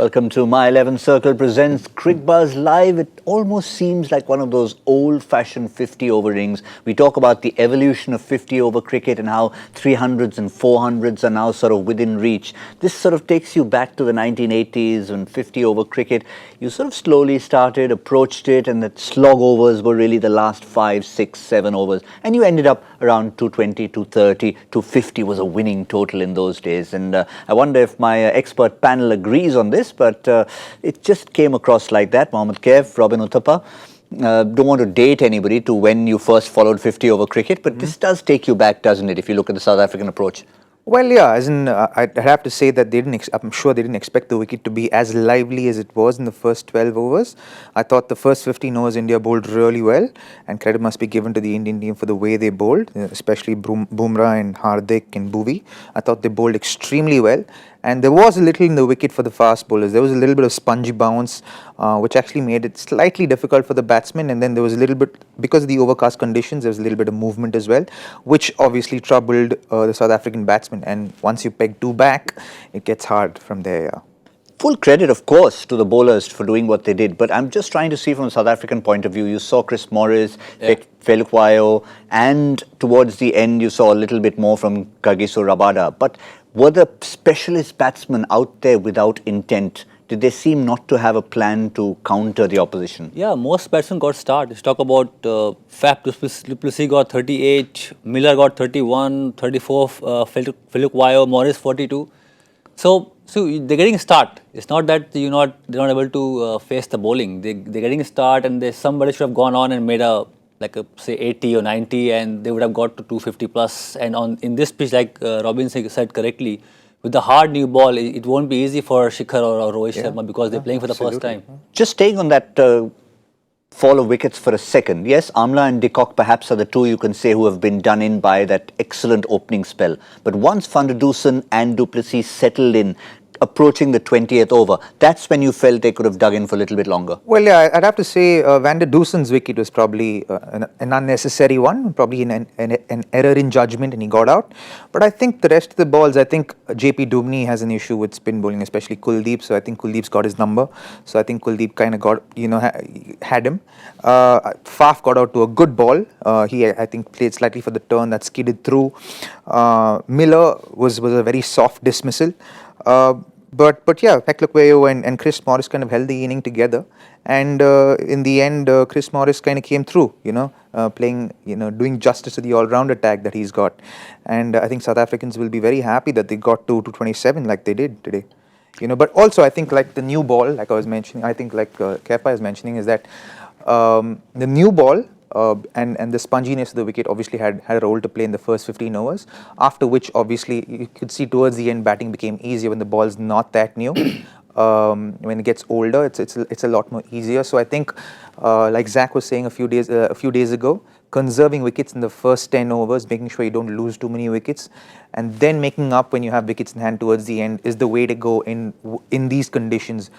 Welcome to My 11 Circle presents Cricbuzz Live. It almost seems like one of those old-fashioned 50-over innings. We talk about the evolution of 50-over cricket and how 300s and 400s are now sort of within reach. This sort of takes you back to the 1980s when 50-over cricket, you sort of slowly started, approached it, and that slog overs were really the last 5, 6, 7 overs. And you ended up around 220, 230, 250 was a winning total in those days. And I wonder if my expert panel agrees on this, but it just came across like that. Mohammad Kaif, Robin Uthappa. Don't want to date anybody to when you first followed 50-over cricket, but this does take you back, doesn't it, if you look at the South African approach? Well, yeah, as in, I'd have to say that I'm sure they didn't expect the wicket to be as lively as it was in the first 12 overs. I thought the first 15 overs India bowled really well, and credit must be given to the Indian team for the way they bowled, especially Bumrah and Hardik and Bhuvi. I thought they bowled extremely well. And there was a little in the wicket for the fast bowlers. There was a little bit of spongy bounce, which actually made it slightly difficult for the batsmen. And then there was a little bit, because of the overcast conditions, there was a little bit of movement as well, which obviously troubled the South African batsmen. And once you peg two back, it gets hard from there. Yeah. Full credit, of course, to the bowlers for doing what they did. But I'm just trying to see from a South African point of view. You saw Chris Morris, Felukwayo, and towards the end, you saw a little bit more from Kagiso Rabada. But were the specialist batsmen out there without intent? Did they seem not to have a plan to counter the opposition? Yeah, most batsmen got start. Let's talk about Faf du Plessis got 38, Miller got 31, 34, Felukwayo, Morris 42. So they're getting a start. It's not that they're not able to face the bowling. They're getting a start, and somebody should have gone on and made say 80 or 90, and they would have got to 250 plus. And in this pitch, like Robin said correctly, with the hard new ball, it won't be easy for Shikhar or Rohit Sharma because they're playing for the first time. Just staying on that fall of wickets for a second. Yes, Amla and de Kock perhaps are the two you can say who have been done in by that excellent opening spell. But once Van der Dussen and du Plessis settled in, approaching the 20th over, that's when you felt they could have dug in for a little bit longer. Well, yeah, I'd have to say Van der Dussen's wicket was probably an unnecessary one, probably an error in judgment, and he got out. But I think the rest of the balls, I think JP Dubney has an issue with spin bowling, especially Kuldeep. So I think Kuldeep's got his number. So I think Kuldeep kind of got, had him. Faf got out to a good ball. He, I think, played slightly for the turn that skidded through. Miller was a very soft dismissal. But yeah, Felukwayo and Chris Morris kind of held the inning together, and in the end, Chris Morris kind of came through, playing, doing justice to the all-round attack that he's got, and I think South Africans will be very happy that they got to 227 like they did today, But also, I think like the new ball, like I was mentioning, I think like Kepa is mentioning, is that the new ball. And the sponginess of the wicket obviously had a role to play in the first 15 overs, after which obviously you could see towards the end batting became easier when the ball's not that new. When it gets older, it's a lot more easier. So I think, like Zach was saying a few days ago, conserving wickets in the first 10 overs, making sure you don't lose too many wickets, and then making up when you have wickets in hand towards the end is the way to go in these conditions.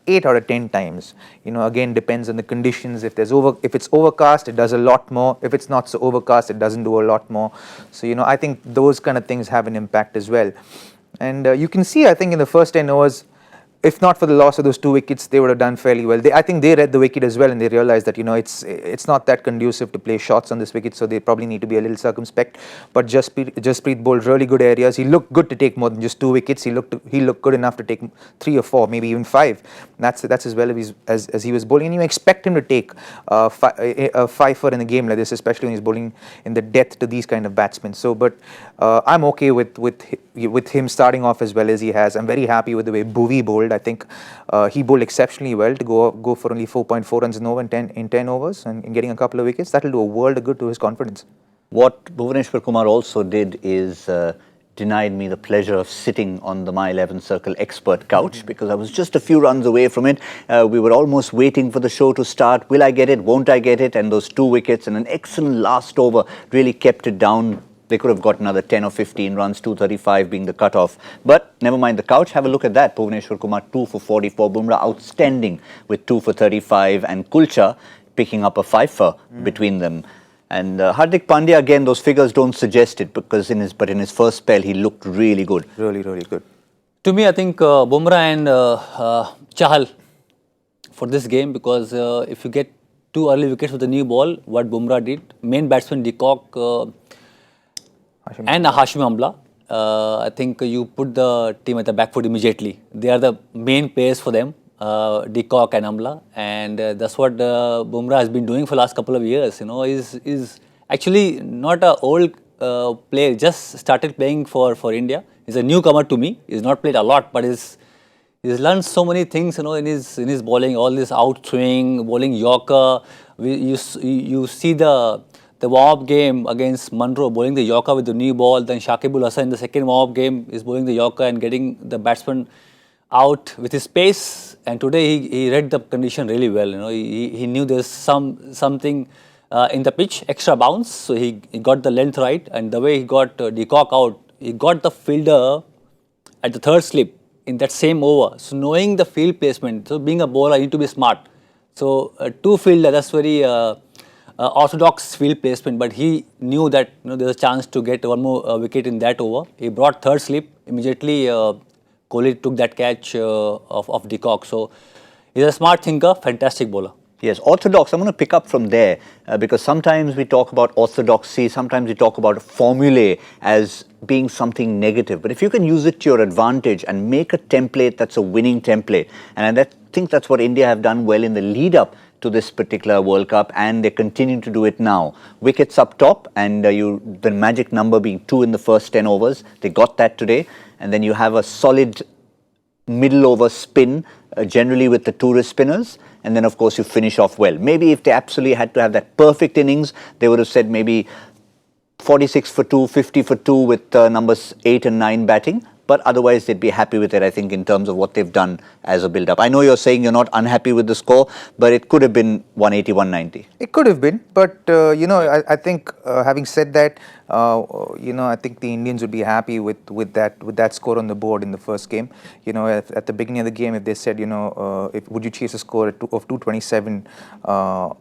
8 out of 10 times. Again, depends on the conditions. If it's overcast, it does a lot more. If it's not so overcast, it doesn't do a lot more. So, I think those kind of things have an impact as well. And you can see, I think, in the first 10 overs, if not for the loss of those 2 wickets, they would have done fairly well. I think they read the wicket as well, and they realized that it's not that conducive to play shots on this wicket, so they probably need to be a little circumspect. But Jasprit bowled really good areas. He looked good to take more than just 2 wickets. He looked good enough to take 3 or 4, maybe even 5. That's as well as he was bowling. And you expect him to take a 5-for in a game like this, especially when he's bowling in the depth to these kind of batsmen. So, but I'm okay with him starting off as well as he has. I'm very happy with the way Bhuvi bowled. I think he bowled exceptionally well to go for only 4.4 runs in over in 10 overs and getting a couple of wickets. That will do a world of good to his confidence. What Bhuvaneshwar Kumar also did is denied me the pleasure of sitting on the My 11 Circle expert couch because I was just a few runs away from it. We were almost waiting for the show to start. Will I get it? Won't I get it? And those 2 wickets and an excellent last over really kept it down. They could have got another 10 or 15 runs, 235 being the cutoff. But never mind the couch, have a look at that. Bhuvaneshwar Kumar 2 for 44, Bumrah outstanding with 2 for 35, and Kulcha picking up a 5-for between them. And Hardik Pandya, again, those figures don't suggest it, because in his first spell he looked really good. Really, really good. To me, I think Bumrah and Chahal for this game, because if you get 2 early wickets with the new ball, what Bumrah did, main batsman de Kock and Hashim Amla, I think you put the team at the back foot immediately. They are the main players for them, de Kock and Amla, and that's what Bumrah has been doing for the last couple of years. You know, is actually not an old player, just started playing for India. He's a newcomer to me. He's not played a lot, but he's learned so many things, you know, in his bowling. All this out swing, bowling Yorker. You see the warm-up game against Munro, bowling the Yorker with the new ball. Then Shakibul Hasan in the second warm-up game is bowling the Yorker and getting the batsman out with his pace. And today he read the condition really well. You know, he knew there's something in the pitch, extra bounce. So he got the length right, and the way he got de Kock out, he got the fielder at the third slip in that same over. So knowing the field placement, so being a bowler, you need to be smart. So two fielder, that's very orthodox field placement, but he knew that, you know, there's a chance to get one more wicket in that over. He brought third slip immediately. Kohli took that catch of de Kock. So he's a smart thinker, fantastic bowler. Yes, orthodox. I'm going to pick up from there because sometimes we talk about orthodoxy, sometimes we talk about formulae as being something negative. But if you can use it to your advantage and make a template that's a winning template, and I think that's what India have done well in the lead up to this particular World Cup, and they're continuing to do it now. Wickets up top, and the magic number being 2 in the first 10 overs. They got that today, and then you have a solid middle over spin, generally with the tourist spinners, and then of course you finish off well. Maybe if they absolutely had to have that perfect innings, they would have said maybe 46 for 2, 50 for 2 with numbers 8 and 9 batting. But otherwise, they'd be happy with it, I think, in terms of what they've done as a build-up. I know you're saying you're not unhappy with the score, but it could have been 180, 190. It could have been, but, you know, I think having said that, you know, I think the Indians would be happy with that score on the board in the first game. You know, at the beginning of the game, if they said, you know, would you chase a score of 227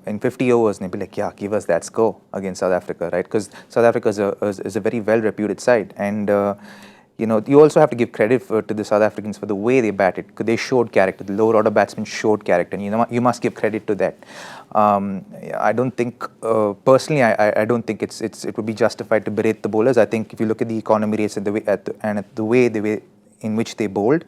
in 50 overs, and they'd be like, yeah, give us that score against South Africa, right? Because South Africa is a very well-reputed side, and you know, you also have to give credit to the South Africans for the way they batted, because they showed character. The lower order batsmen showed character, and you know, you must give credit to that. I don't think, personally, I don't think it would be justified to berate the bowlers. I think if you look at the economy rates and the way in which they bowled,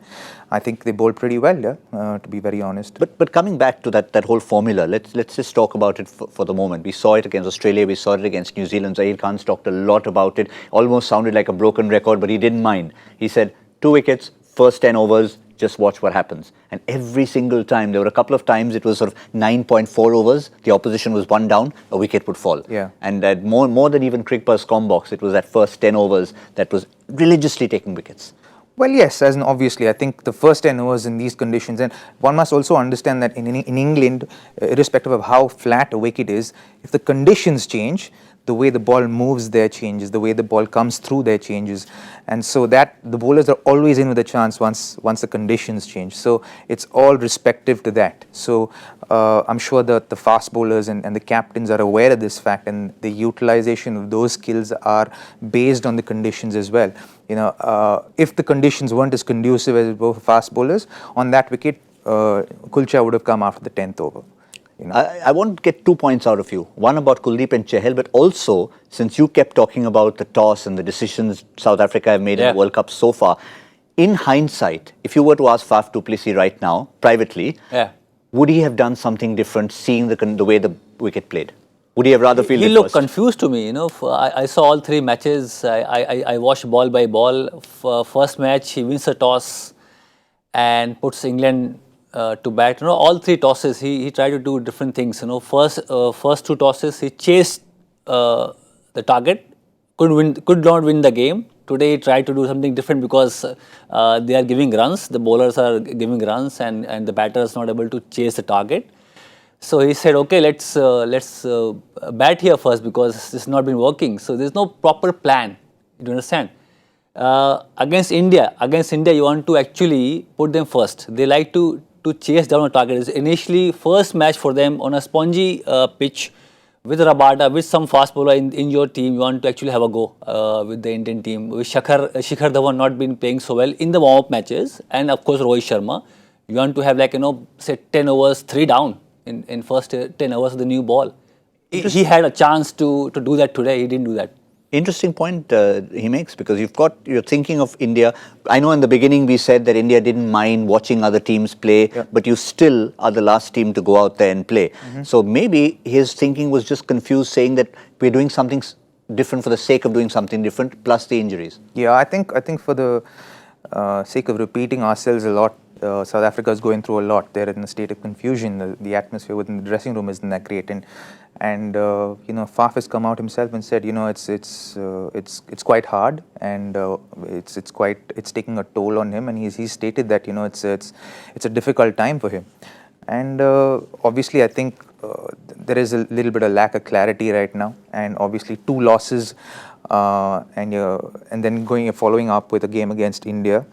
I think they bowled pretty well, yeah, to be very honest. But coming back to that whole formula, let's just talk about it for the moment. We saw it against Australia, we saw it against New Zealand. Zahir Khan's talked a lot about it, almost sounded like a broken record, but he didn't mind. He said, 2 wickets, first 10 overs, just watch what happens. And every single time, there were a couple of times it was sort of 9.4 overs, the opposition was 1 down, a wicket would fall. Yeah. And more than even Cricbuzz Combox, it was that first 10 overs that was religiously taking wickets. Well, yes, as in obviously, I think the first 10 overs in these conditions, and one must also understand that in England, irrespective of how flat a wicket is, if the conditions change, the way the ball moves there changes, the way the ball comes through there changes, and so that the bowlers are always in with a chance once the conditions change. So it's all respective to that. So I'm sure that the fast bowlers and the captains are aware of this fact, and the utilization of those skills are based on the conditions as well. You know, if the conditions weren't as conducive as for fast bowlers, on that wicket, Kulcha would have come after the 10th over. You know? I want to get 2 points out of you. One about Kuldeep and Chahal, but also, since you kept talking about the toss and the decisions South Africa have made in the World Cup so far, in hindsight, if you were to ask Faf du Plessis right now, privately, would he have done something different seeing the way the wicket played? Would he have rather fielded He looked first? confused to me, you know. I saw all 3 matches. I watched ball by ball. First match, he wins the toss and puts England to bat. You know, all 3 tosses, he tried to do different things. You know, first 2 tosses, he chased the target, could not win the game. Today, he tried to do something different because they are giving runs. The bowlers are giving runs, and the batter is not able to chase the target. So he said, okay, let's bat here first because this has not been working. So there's no proper plan. You understand? Against India, you want to actually put them first. They like to chase down a target. It's initially first match for them on a spongy pitch with Rabada, with some fast bowler in your team, you want to actually have a go with the Indian team. With Shikhar Dhawan not been playing so well in the warm-up matches, and of course Rohit Sharma, you want to have like, say 10 overs, 3 down in first 10 overs of the new ball. He had a chance to do that today. He didn't do that. Interesting point he makes, because you're thinking of India. I know in the beginning we said that India didn't mind watching other teams play, but you still are the last team to go out there and play. So maybe his thinking was just confused, saying that we're doing something different for the sake of doing something different, plus the injuries. Yeah, I think for the sake of repeating ourselves a lot, South Africa is going through a lot. They're in a state of confusion. The atmosphere within the dressing room isn't that great, and Faf has come out himself and said, it's quite hard, and it's taking a toll on him, and he's stated that it's a difficult time for him, and obviously I think there is a little bit of lack of clarity right now, and obviously 2 losses, and then following up with a game against India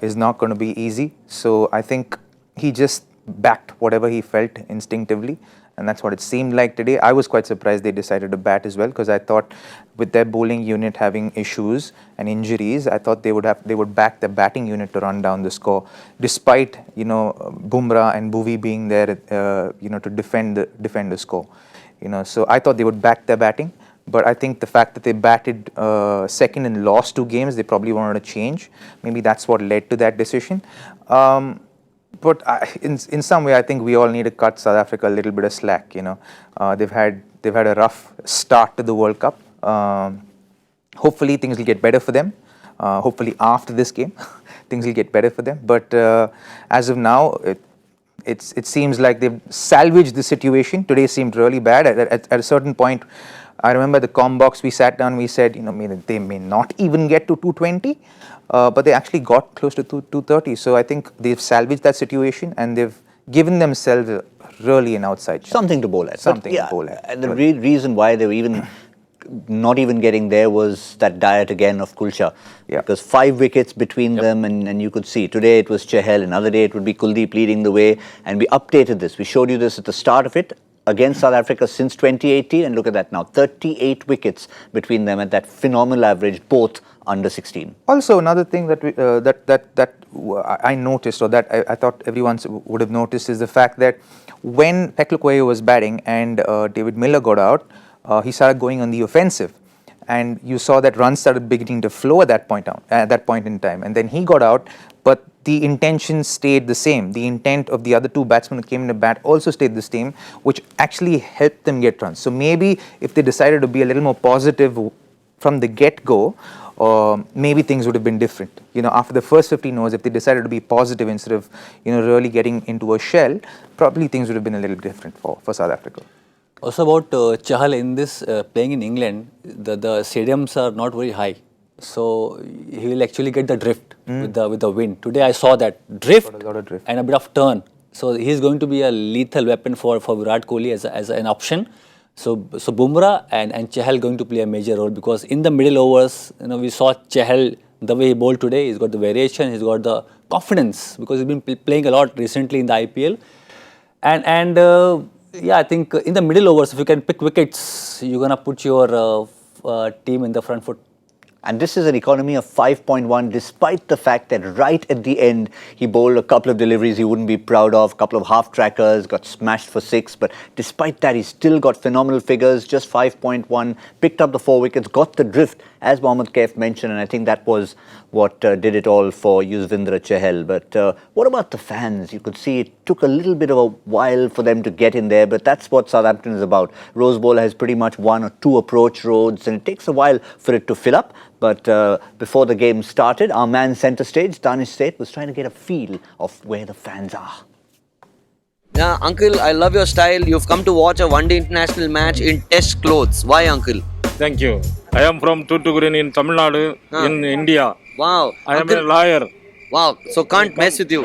is not going to be easy. So I think he just backed whatever he felt instinctively, and that's what it seemed like today. I was quite surprised they decided to bat as well, because I thought with their bowling unit having issues and injuries, I thought they would back the batting unit to run down the score, despite Bumrah and Bhuvi being there to defend the score. So I thought they would back their batting. But I think the fact that they batted second and lost 2 games, they probably wanted to change. Maybe that's what led to that decision. But in some way, I think we all need to cut South Africa a little bit of slack. They've had a rough start to the World Cup. Hopefully things will get better for them. Hopefully after this game, things will get better for them. But as of now, it seems like they've salvaged the situation. Today seemed really bad. At a certain point, I remember the comm box, we sat down, we said, they may not even get to 220, but they actually got close to 230. So I think they've salvaged that situation, and they've given themselves really an outside chance. Something to bowl at. To bowl at. And the reason why they were even not even getting there was that diet again of Kulsha. Yeah. Because 5 wickets between them, and you could see. Today it was Chahal, another day it would be Kuldeep leading the way, and we updated this. We showed you this at the start of it. Against South Africa since 2018, and look at that now, 38 wickets between them at that phenomenal average, both under 16. Also, another thing that I noticed, or that I thought everyone would have noticed, is the fact that when Peklukwayo was batting and David Miller got out, he started going on the offensive, and you saw that runs started beginning to flow at that point in time, and then he got out, but the intention stayed the same. The intent of the other 2 batsmen who came in to bat also stayed the same, which actually helped them get runs. So maybe if they decided to be a little more positive from the get-go, maybe things would have been different. After the first 15 overs, if they decided to be positive instead of really getting into a shell, probably things would have been a little different for South Africa. Also about Chahal, in this playing in England, the stadiums are not very high. So he will actually get the drift with the wind. Today I saw that drift, and a bit of turn. So he's going to be a lethal weapon for Virat Kohli as an option. So Bumrah and Chahal going to play a major role, because in the middle overs, we saw Chahal, the way he bowled today, he's got the variation, he's got the confidence, because he's been playing a lot recently in the IPL. And I think in the middle overs, if you can pick wickets, you're going to put your team in the front foot. And this is an economy of 5.1, despite the fact that right at the end, he bowled a couple of deliveries he wouldn't be proud of, a couple of half-trackers, got smashed for 6. But despite that, he still got phenomenal figures, just 5.1, picked up the 4 wickets, got the drift, as Mohammad Kaif mentioned, and I think that was what did it all for Yuzvendra Chahal. But what about the fans? You could see it took a little bit of a while for them to get in there, but that's what Southampton is about. Rose Bowl has pretty much 1 or 2 approach roads, and it takes a while for it to fill up. But before the game started, our man centre stage, Danish Seth, was trying to get a feel of where the fans are. Yeah, Uncle, I love your style. You've come to watch a one-day international match in test clothes. Why, Uncle? Thank you. I am from Tuticorin in Tamil Nadu, in India. Wow. I am a lawyer. Wow. So can't mess with you.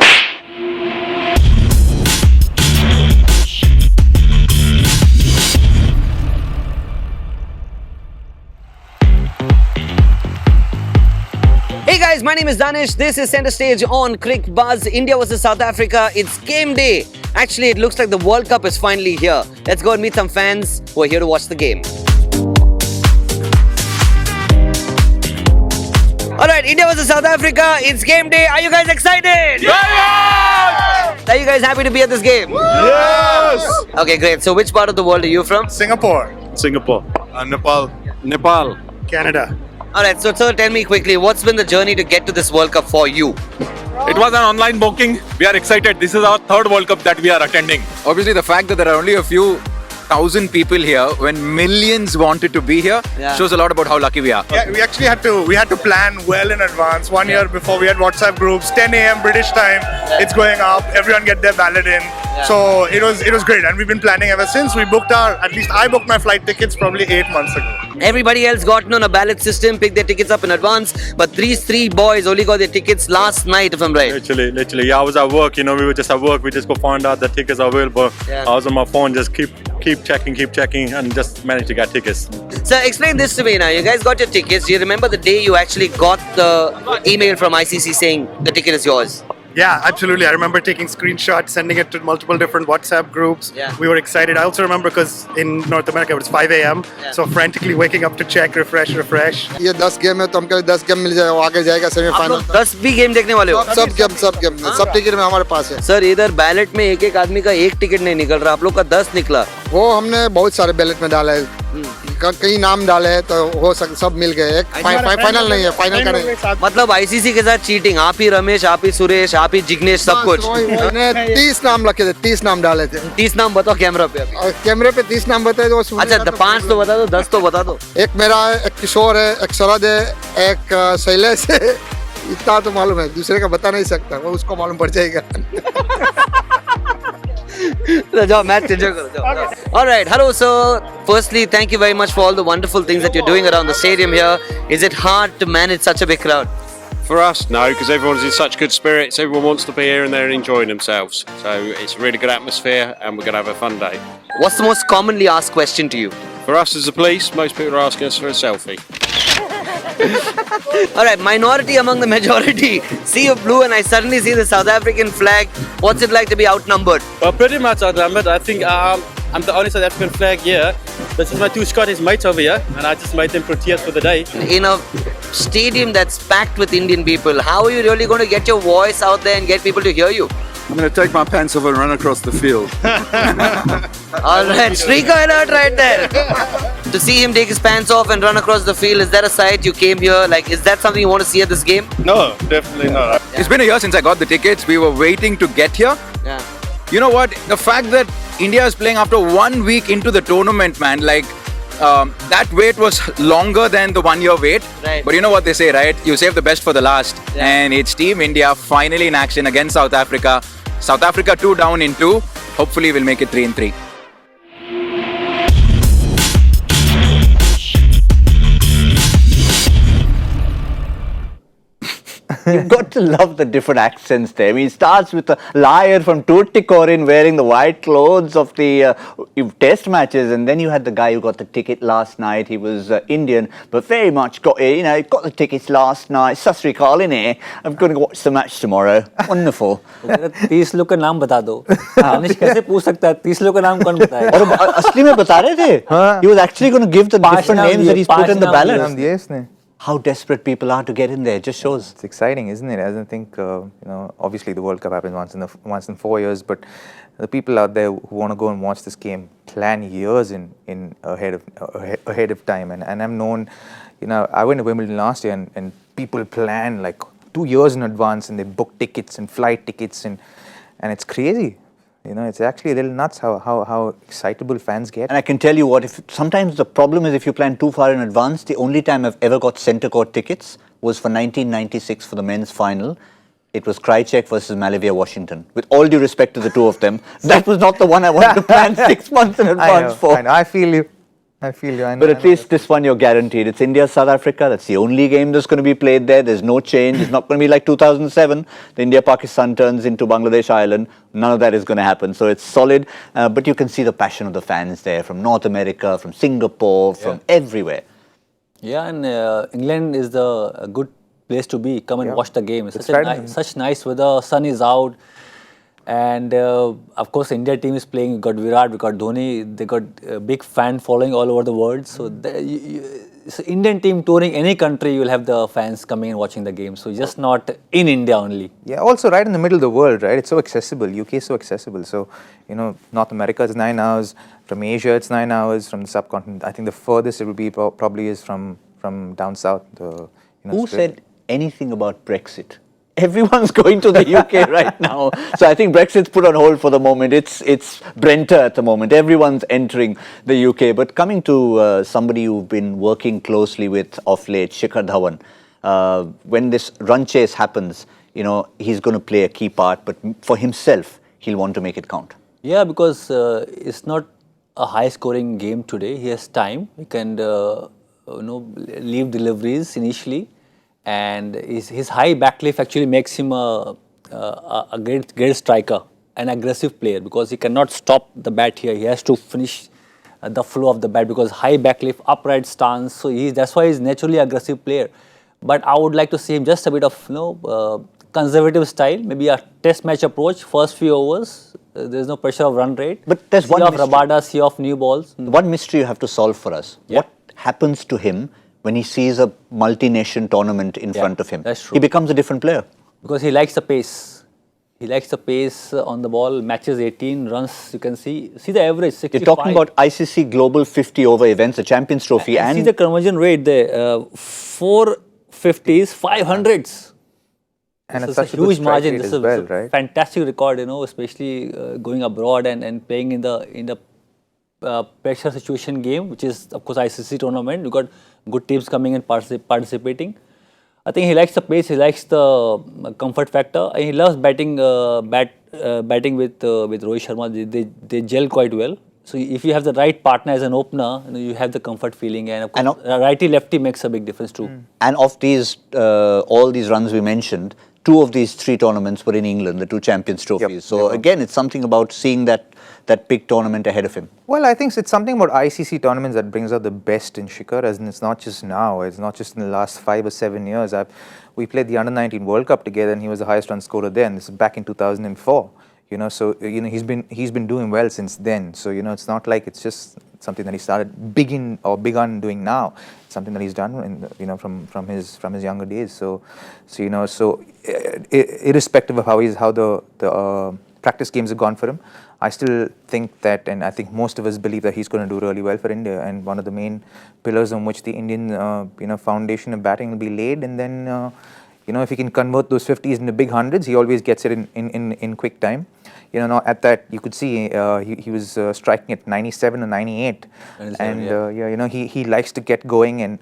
Hey guys, my name is Danish. This is Center Stage on Cricbuzz. India versus South Africa. It's game day. Actually, it looks like the World Cup is finally here. Let's go and meet some fans who are here to watch the game. Alright, India versus South Africa. It's game day. Are you guys excited? Yes! Are you guys happy to be at this game? Yes! Okay, great. So, which part of the world are you from? Singapore, Singapore. Nepal, Nepal. Canada. Alright, so sir, tell me quickly, what's been the journey to get to this World Cup for you? It was an online booking. We are excited. This is our third World Cup that we are attending. Obviously, the fact that there are only a few thousand people here when millions wanted to be here shows a lot about how lucky we are. Yeah, we actually had to plan well in advance. 1 year before, we had WhatsApp groups. 10 a.m. British time. It's going up. Everyone get their ballot in. So it was great, and we've been planning ever since. We booked at least I booked my flight tickets probably 8 months ago. Everybody else got on a ballot system, picked their tickets up in advance, but these three boys only got their tickets last night, if I'm right. Literally. Yeah, I was at work, we were just at work. We just go find out the tickets are available. Yeah. I was on my phone, just keep checking, and just managed to get tickets. So explain this to me now. You guys got your tickets. Do you remember the day you actually got the email from ICC saying the ticket is yours? Yeah, absolutely. I remember taking screenshots, sending it to multiple different WhatsApp groups. Yeah. We were excited. I also remember because in North America it was 5 a.m. So frantically waking up to check, refresh. ये 10 game है तो हम कह 10 game मिल जाएगा, वो आगे जाएगा आप सेमीफाइनल लोग 10 भी गेम देखने वाले हो? सब गेम सब टिकट में हमारे पास है। सर इधर बैलेट में एक आदमी का एक टिकट नहीं निकल रहा, आप लोग का 10 निकला। वो हमने बहुत सारे बैलेट में डाला है, कई नाम डाले हैं तो हो सक सब मिल गए। एक फाइनल नहीं है, फाइनल का नहीं। मतलब आईसीसी के साथ चीटिंग, आप ही रमेश, आप ही सुरेश, आप ही जिग्नेश, सब कुछ। 30 नाम रखे थे, 30 नाम डाले थे। 30 नाम बताओ कैमरा पे अभी। और कैमरे पे 30 नाम बताए तो अच्छा 5 तो बता दो, 10 तो बता दो। एक मेरा है, एक किशोर है, एक शरद है, एक शैलेश है। इतना तो मालूम है, दूसरे का बता नहीं सकता, वो उसको मालूम पड़ जाएगा। जाओ मैच एंजॉय करो जाओ। Alright, hello sir. Firstly, thank you very much for all the wonderful things that you're doing around the stadium here. Is it hard to manage such a big crowd? For us, no, because everyone's in such good spirits. Everyone wants to be here and they're enjoying themselves. So it's a really good atmosphere and we're going to have a fun day. What's the most commonly asked question to you? For us as the police, most people are asking us for a selfie. Alright, minority among the majority. See a blue and I suddenly see the South African flag. What's it like to be outnumbered? Well, pretty much outnumbered. I think I'm the only South African flag here. This is my two Scottish mates over here, and I just made them Proteas for the day. In a stadium that's packed with Indian people, how are you really going to get your voice out there and get people to hear you? I'm going to take my pants off and run across the field. Alright, streaker alert right there. To see him take his pants off and run across the field, is that a sight you came here? Like, is that something you want to see at this game? No, definitely not. It's been a year since I got the tickets. We were waiting to get here. Yeah. You know what? The fact that India is playing after 1 week into the tournament, man, like that wait was longer than the 1 year wait. Right. But you know what they say, right? You save the best for the last. Yeah. And it's Team India finally in action against South Africa. South Africa 2 down in 2. Hopefully we'll make it 3-3. You've got to love the different accents there. I mean, it starts with the lion from Tuticorin wearing the white clothes of the test matches, and then you had the guy who got the ticket last night. He was Indian, but very much got got the tickets last night. Sasri Kal innit? I'm going to watch the match tomorrow. Wonderful. 30 लोग का नाम बता दो। अनिश कैसे पूछ सकता है 30 लोग का नाम कौन बताएगा? और असली में बता रहे थे. He was actually going to give the different names that he's put in the ballot. How desperate people are to get in there, just shows. It's exciting, isn't it? I don't think, obviously the World Cup happens once in 4 years, but the people out there who want to go and watch this game plan years ahead of time. And I've known, I went to Wimbledon last year and people plan like 2 years in advance and they book tickets and flight tickets and it's crazy. It's actually a little nuts how excitable fans get. And I can tell you what, sometimes the problem is if you plan too far in advance. The only time I've ever got centre court tickets was for 1996 for the men's final. It was Krajicek versus Malavia Washington. With all due respect to the two of them, that was not the one I wanted to plan 6 months in advance for. I know, I feel you. But at least this one you're guaranteed. It's India, South Africa. That's the only game that's going to be played there. There's no change. It's not going to be like 2007. The India-Pakistan turns into Bangladesh Island. None of that is going to happen. So it's solid. But you can see the passion of the fans there from North America, from Singapore, from everywhere. Yeah, and England is a good place to be. Come and watch the game. It's such nice weather. Sun is out. And of course, India team is playing. We got Virat, we got Dhoni. They got a big fan following all over the world. So, so Indian team touring any country, you will have the fans coming and watching the game. So just not in India only. Yeah, also right in the middle of the world, right? It's so accessible. UK is so accessible. So, you know, North America is 9 hours. From Asia, it's 9 hours. From the subcontinent, I think the furthest it will be probably is from down south. Who said anything about Brexit? Everyone's going to the UK right now. So I think Brexit's put on hold for the moment. It's Brenta at the moment. Everyone's entering the UK. But coming to somebody you've been working closely with of late, Shikhar Dhawan, when this run chase happens, you know, he's going to play a key part. But for himself, he'll want to make it count. Yeah, because it's not a high-scoring game today. He has time. He can, leave deliveries initially. And his high backlift actually makes him a great striker, an aggressive player, because he cannot stop the bat here. He has to finish the flow of the bat because high backlift, upright stance. So that's why he's naturally aggressive player. But I would like to see him just a bit of conservative style, maybe a test match approach. First few overs, there's no pressure of run rate. But there's one mystery. Rabada, see off new balls. One mystery you have to solve for us. Yeah. What happens to him when he sees a multi-nation tournament in front of him? That's true. He becomes a different player. Because he likes the pace. He likes the pace on the ball, matches 18 runs, you can see the average, 65. You're talking about ICC Global 50 over events, the Champions Trophy. And see the conversion rate there, 4 50s, 500s. And it's such such a huge margin. This This is is well, a right? fantastic record, especially going abroad and playing in the pressure situation game, which is of course ICC tournament. You got good teams coming and participating. I think he likes the pace, he likes the comfort factor, and he loves batting batting with Rohit Sharma. They gel quite well. So if you have the right partner as an opener, you have the comfort feeling, and of course, righty lefty makes a big difference too. And of these all these runs we mentioned, 2 of these 3 tournaments were in England, the 2 Champions Trophies. Yep. So again, it's something about seeing that big tournament ahead of him. Well, I think it's something about ICC tournaments that brings out the best in Shikhar, as in it's not just now, it's not just in the last 5 or 7 years. We played the Under-19 World Cup together, and he was the highest run scorer then. This is back in 2004. So he's been doing well since then. So it's not like it's just something that he started begun doing now. It's something that he's done from his younger days. So irrespective of how the practice games have gone for him, I still think that, and I think most of us believe that he's going to do really well for India. And one of the main pillars on which the Indian foundation of batting will be laid, and then if he can convert those 50s into big hundreds, he always gets it in quick time. Now at that you could see he was striking at 97 or 98, and he likes to get going. And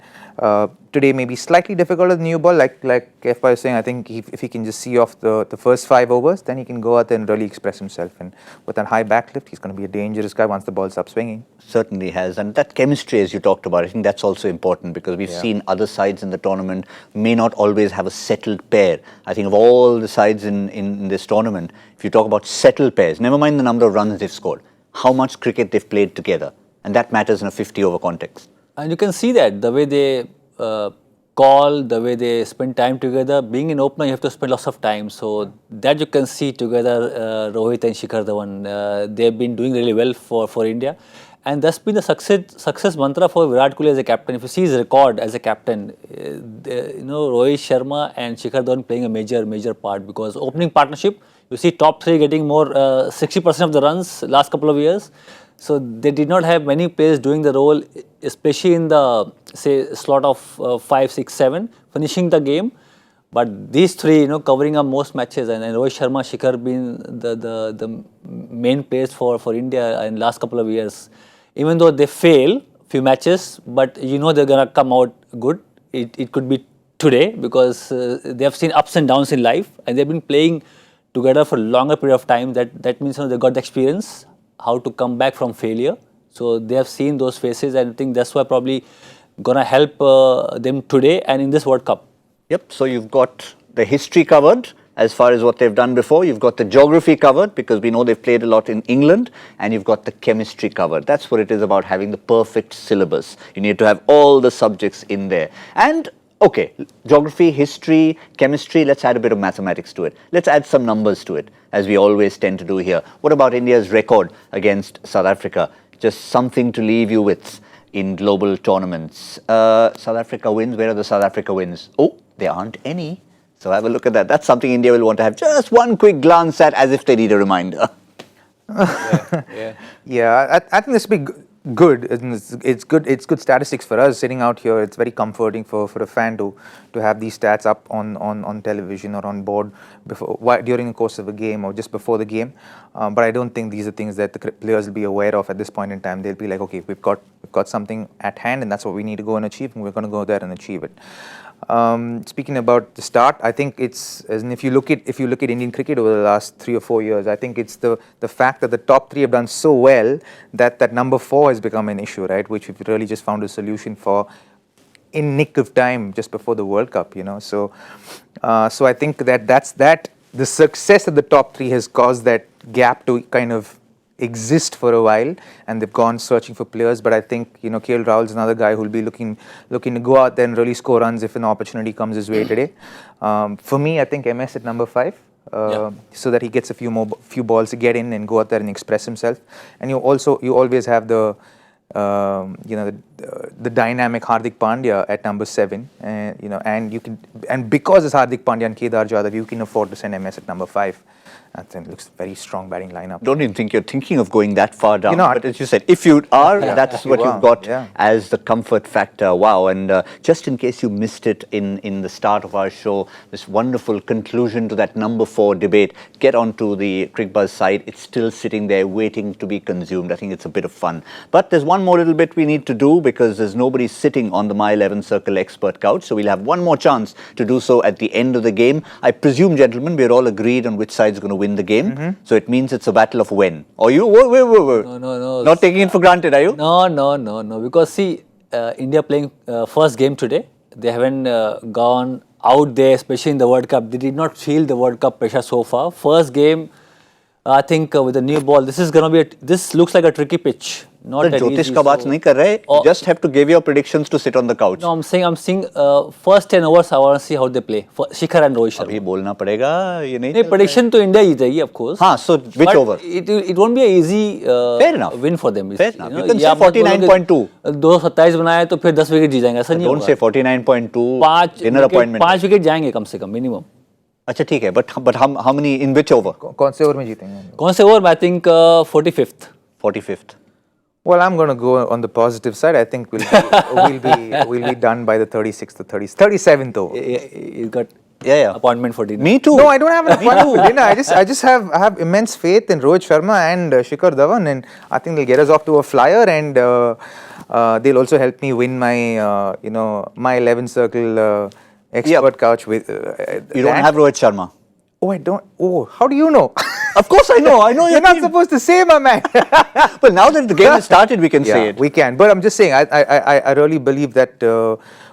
today may be slightly difficult with the new ball, like Kaif was saying. I think if he can just see off the first 5 overs, then he can go out there and really express himself. And with that high backlift, he's going to be a dangerous guy once the ball stops swinging. Certainly has. And that chemistry, as you talked about, I think that's also important, because we've seen other sides in the tournament may not always have a settled pair. I think of all the sides in this tournament, if you talk about settled pairs, never mind the number of runs they've scored, how much cricket they've played together. And that matters in a 50 over context. And you can see that the way they call, the way they spend time together. Being an opener, you have to spend lots of time. So that you can see together, Rohit and Shikhar Dhawan. They've been doing really well for India. And that's been the success mantra for Virat Kohli as a captain. If you see his record as a captain, Rohit Sharma and Shikhar Dhawan playing a major part, because opening partnership, you see top 3 getting more 60% of the runs last couple of years. So they did not have many players doing the role, especially in the slot of 5, 6, 7, finishing the game. But these 3, covering up most matches, and Rohit Sharma, Shikhar being the main players for India in last couple of years. Even though they fail few matches, but they're gonna come out good. It could be today, because they have seen ups and downs in life, and they've been playing together for a longer period of time. That means they got the experience how to come back from failure. So they have seen those phases, and I think that's why probably gonna help them today and in this World Cup. Yep, so you've got the history covered as far as what they've done before. You've got the geography covered, because we know they've played a lot in England, and you've got the chemistry covered. That's what it is about, having the perfect syllabus. You need to have all the subjects in there. And Okay, geography, history, chemistry, let's add a bit of mathematics to it. Let's add some numbers to it, as we always tend to do here. What about India's record against South Africa? Just something to leave you with in global tournaments. South Africa wins. Where are the South Africa wins? Oh, there aren't any. So have a look at that. That's something India will want to have just one quick glance at, as if they need a reminder. Yeah, I think this will be good. It's good. It's good statistics for us sitting out here. It's very comforting for a fan to have these stats up on television or on board during the course of a game or just before the game. But I don't think these are things that the players will be aware of at this point in time. They'll be like, okay, we've got something at hand, and that's what we need to go and achieve, and we're going to go there and achieve it. Speaking about the start, I think it's, as in if you look at Indian cricket over the last 3 or 4 years, I think it's the fact that the top 3 have done so well that number 4 has become an issue, right? Which we've really just found a solution for in nick of time just before the World Cup, you know. So I think that's the success of the top 3 has caused that gap to kind of exist for a while, and they've gone searching for players. But I think, you know, KL Rahul's another guy who'll be looking to go out there and really score runs if an opportunity comes his way today. For me, I think MS at number 5, so that he gets a few balls to get in and go out there and express himself. And you always have the the dynamic Hardik Pandya at number 7, and because it's Hardik Pandya and Kedar Jadhav, you can afford to send MS at number 5. I think it looks very strong batting lineup. Don't even think you're thinking of going that far down. But as you said, if you are, that's what you've got as the comfort factor. Wow. And just in case you missed it in the start of our show, this wonderful conclusion to that number 4 debate, get onto the Cricbuzz site. It's still sitting there waiting to be consumed. I think it's a bit of fun. But there's one more little bit we need to do, because there's nobody sitting on the My 11 Circle expert couch. So we'll have one more chance to do so at the end of the game. I presume, gentlemen, we're all agreed on which side's going to win the game. So it means it's a battle of when. Or you? Whoa. No. Not taking it for granted, are you? No. Because see, India playing first game today. They haven't gone out there, especially in the World Cup. They did not feel the World Cup pressure so far. First game, I think with the new ball, this looks like a tricky pitch. Not Sir, Jyotish ka baat nahi kar rahe. You just have to give your predictions to sit on the couch. No, I'm saying first 10 overs I want to see how they play. Shikhar and Rohit Sharma. Abhi bolna padega. Ye nahi. No, prediction to India jeetegi, of course. So which over? It won't be an easy Fair enough. win for them. Fair enough. You can say 49.2. 227 बनाए तो फिर 10 wicket जीत जाएंगे. ऐसा नहीं होगा. Don't say 49.2. Dinner appointment. 5 wicket जाएंगे कम से कम minimum. अच्छा ठीक है. But how many in which over? कौन से ओवर में जीतेंगे? कौन से ओवर में? I think 45th. 45th. Well, I'm going to go on the positive side. I think we'll be done by the 36th or 37th over. You got appointment for dinner. Me too. No, I don't have an appointment for dinner. I just have immense faith in Rohit Sharma and Shikhar Dhawan, and I think they'll get us off to a flyer, and they'll also help me win my my 11 Circle expert couch with. You don't have Rohit Sharma. Oh, I don't. Oh, how do you know? Of course I know. I know you're not supposed to say, my man. But now that the game has started, we can say it. We can. But I'm just saying, I really believe that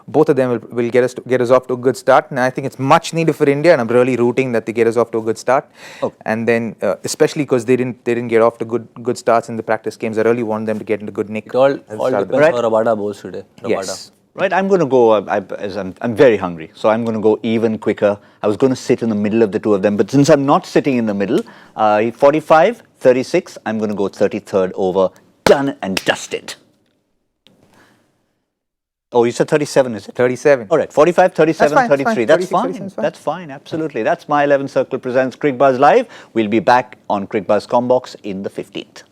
both of them will get us off to a good start, and I think it's much needed for India, and I'm really rooting that they get us off to a good start. Okay. And then, especially because they didn't get off to good starts in the practice games, I really want them to get into good nick. It all depends on Rabada bowls today. Yes. Right, I'm going to go, I'm very hungry, so I'm going to go even quicker. I was going to sit in the middle of the two of them, but since I'm not sitting in the middle, 45, 36, I'm going to go 33rd over, done and dusted. Oh, you said 37, is it? 37. All right, 45, 37, fine, 33. That's fine. That's fine, absolutely. That's My 11 Circle presents Cricbuzz Live. We'll be back on Cricbuzz Combox in the 15th.